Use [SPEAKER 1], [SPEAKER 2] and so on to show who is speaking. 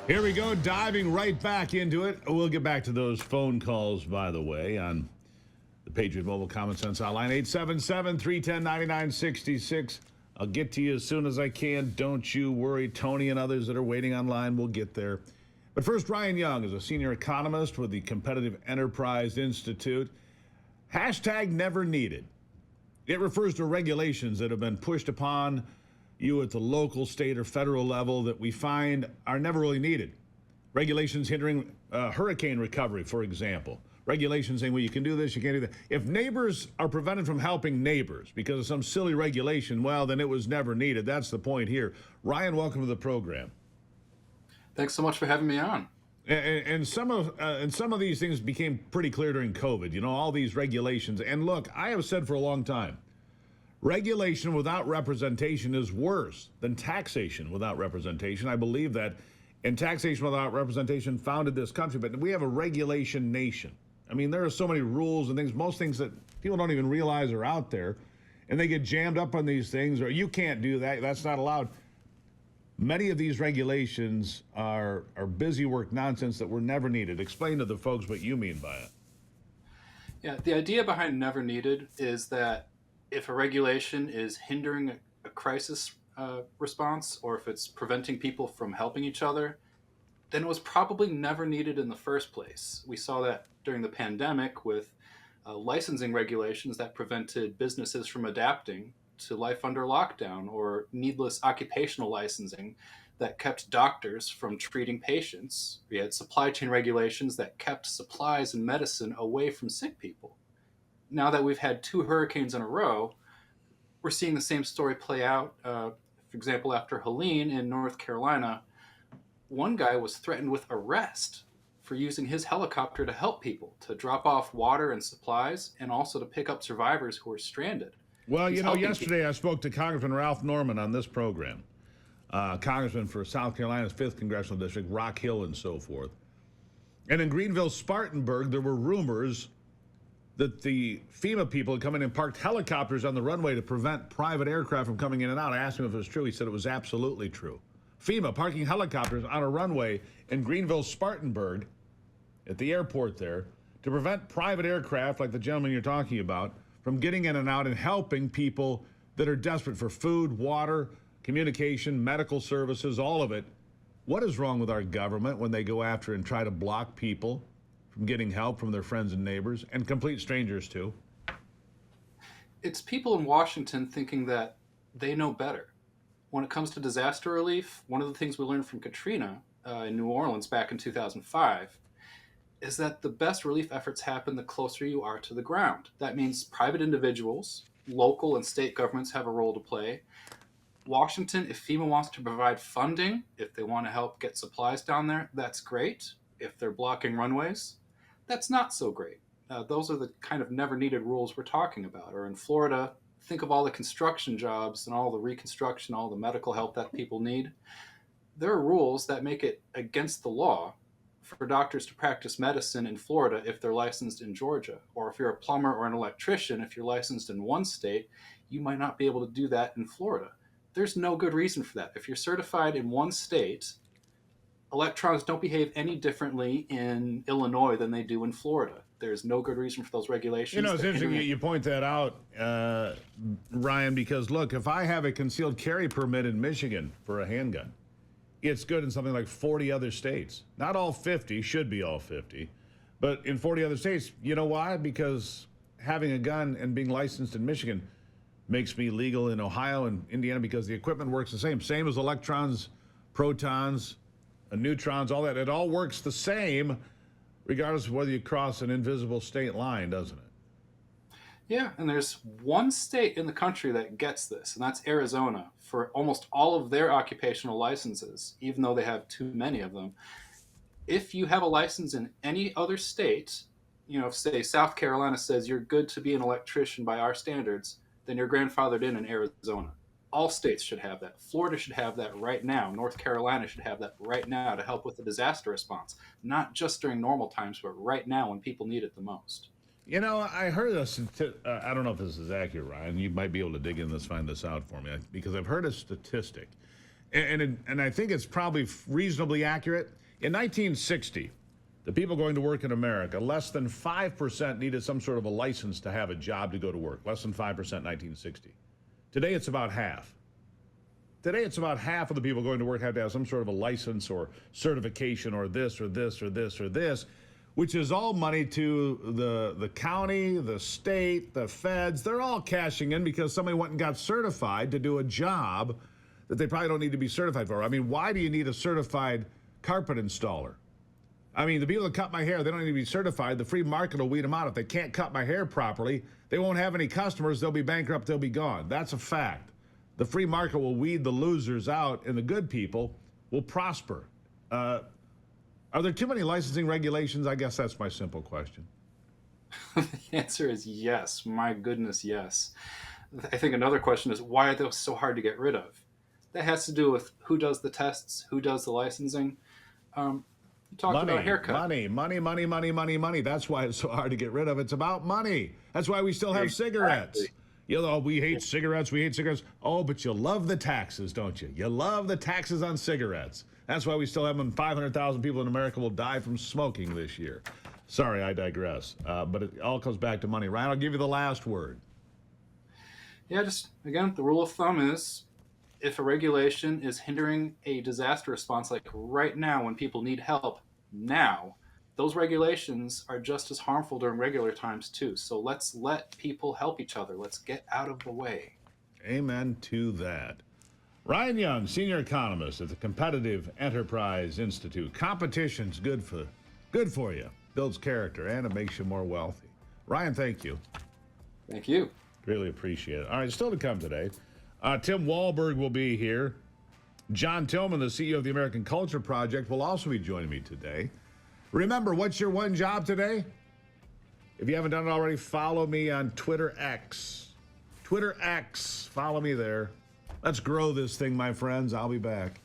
[SPEAKER 1] Here we go, diving right back into it. We'll get back to those phone calls, by the way, on the Patriot Mobile Common Sense Hotline, 877-310-9966. I'll get to you as soon as I can. Don't you worry. Tony and others that are waiting online will get there. But first, Ryan Young is a senior economist with the Competitive Enterprise Institute. Hashtag never needed. It refers to regulations that have been pushed upon you at the local, state, or federal level that we find are never really needed. Regulations hindering hurricane recovery, for example. Regulations saying, well, you can do this, you can't do that. If neighbors are prevented from helping neighbors because of some silly regulation, well, then it was never needed. That's the point here. Ryan, welcome to the program.
[SPEAKER 2] Thanks so much for having me on.
[SPEAKER 1] And some of these things became pretty clear during COVID. You know, all these regulations. And look, I have said for a long time, regulation without representation is worse than taxation without representation. I believe that. And taxation without representation founded this country. But we have a regulation nation. I mean, there are so many rules and things, most things that people don't even realize are out there. And they get jammed up on these things, or you can't do that, that's not allowed. Many of these regulations are busy work nonsense that were never needed. Explain to the folks what you mean by it.
[SPEAKER 2] Yeah, the idea behind never needed is that if a regulation is hindering a crisis response, or if it's preventing people from helping each other, then it was probably never needed in the first place. We saw that during the pandemic with licensing regulations that prevented businesses from adapting to life under lockdown, or needless occupational licensing that kept doctors from treating patients. We had supply chain regulations that kept supplies and medicine away from sick people. Now that we've had two hurricanes in a row, we're seeing the same story play out. For example, after Helene in North Carolina, one guy was threatened with arrest for using his helicopter to help people, to drop off water and supplies, and also to pick up survivors who were stranded.
[SPEAKER 1] Well, you know, yesterday I spoke to Congressman Ralph Norman on this program, Congressman for South Carolina's 5th Congressional District, Rock Hill and so forth. And in Greenville, Spartanburg, there were rumors that the FEMA people had come in and parked helicopters on the runway to prevent private aircraft from coming in and out. I asked him if it was true. He said it was absolutely true. FEMA parking helicopters on a runway in Greenville, Spartanburg, at the airport there, to prevent private aircraft, like the gentleman you're talking about, from getting in and out and helping people that are desperate for food, water, communication, medical services, all of it. What is wrong with our government when they go after and try to block people from getting help from their friends and neighbors, and complete strangers too?
[SPEAKER 2] It's people in Washington thinking that they know better. When it comes to disaster relief, one of the things we learned from Katrina in New Orleans back in 2005 is that the best relief efforts happen the closer you are to the ground. That means private individuals, local and state governments have a role to play. Washington, if FEMA wants to provide funding, if they want to help get supplies down there, that's great. If they're blocking runways, that's not so great. Those are the kind of never needed rules we're talking about. Or in Florida, think of all the construction jobs and all the reconstruction, all the medical help that people need. There are rules that make it against the law for doctors to practice medicine in Florida if they're licensed in Georgia. Or if you're a plumber or an electrician, if you're licensed in one state, you might not be able to do that in Florida. There's no good reason for that. If you're certified in one state, electrons don't behave any differently in Illinois than they do in Florida. There's no good reason for those regulations.
[SPEAKER 1] You know, it's interesting you point that out, Ryan, because look, if I have a concealed carry permit in Michigan for a handgun, it's good in something like 40 other states. Not all 50, should be all 50, but in 40 other states. You know why? Because having a gun and being licensed in Michigan makes me legal in Ohio and Indiana, because the equipment works the same as electrons, protons, neutrons, all that. It all works the same regardless of whether you cross an invisible state line, doesn't it?
[SPEAKER 2] Yeah, and there's one state in the country that gets this, and that's Arizona, for almost all of their occupational licenses, even though they have too many of them. If you have a license in any other state, you know, if say South Carolina says you're good to be an electrician by our standards, then you're grandfathered in Arizona. All states should have that. Florida should have that right now. North Carolina should have that right now to help with the disaster response, not just during normal times, but right now when people need it the most.
[SPEAKER 1] You know, I heard I don't know if this is accurate, Ryan. You might be able to dig in this, find this out for me, because I've heard a statistic. And I think it's probably reasonably accurate. In 1960, the people going to work in America, less than 5% needed some sort of a license to have a job to go to work. Less than 5% in 1960. Today, it's about half. Today, it's about half of the people going to work have to have some sort of a license or certification or this or this or this or this, which is all money to the county, the state, the feds. They're all cashing in because somebody went and got certified to do a job that they probably don't need to be certified for. I mean, why do you need a certified carpet installer? I mean, the people that cut my hair, they don't need to be certified. The free market will weed them out. If they can't cut my hair properly, they won't have any customers. They'll be bankrupt. They'll be gone. That's a fact. The free market will weed the losers out, and the good people will prosper. Are there too many licensing regulations? I guess that's my simple question.
[SPEAKER 2] The answer is yes. My goodness, yes. I think another question is, why are those so hard to get rid of? That has to do with who does the tests, who does the licensing. You talked about haircut.
[SPEAKER 1] Money. That's why it's so hard to get rid of. It's about money. That's why we still have cigarettes. You know, we hate cigarettes. Oh, but you love the taxes, don't you? You love the taxes on cigarettes. That's why we still have them. 500,000 people in America will die from smoking this year. Sorry, I digress. But it all comes back to money. Ryan, I'll give you the last word.
[SPEAKER 2] Yeah, just, again, the rule of thumb is if a regulation is hindering a disaster response, like right now when people need help now, those regulations are just as harmful during regular times too. So let's let people help each other. Let's get out of the way.
[SPEAKER 1] Amen to that. Ryan Young, senior economist at the Competitive Enterprise Institute. Competition's good for you. Builds character and it makes you more wealthy. Ryan, thank you.
[SPEAKER 2] Thank you.
[SPEAKER 1] Really appreciate it. All right, still to come today. Tim Wahlberg will be here. John Tillman, the CEO of the American Culture Project, will also be joining me today. Remember, what's your one job today? If you haven't done it already, follow me on Twitter X. Twitter X. Follow me there. Let's grow this thing, my friends. I'll be back.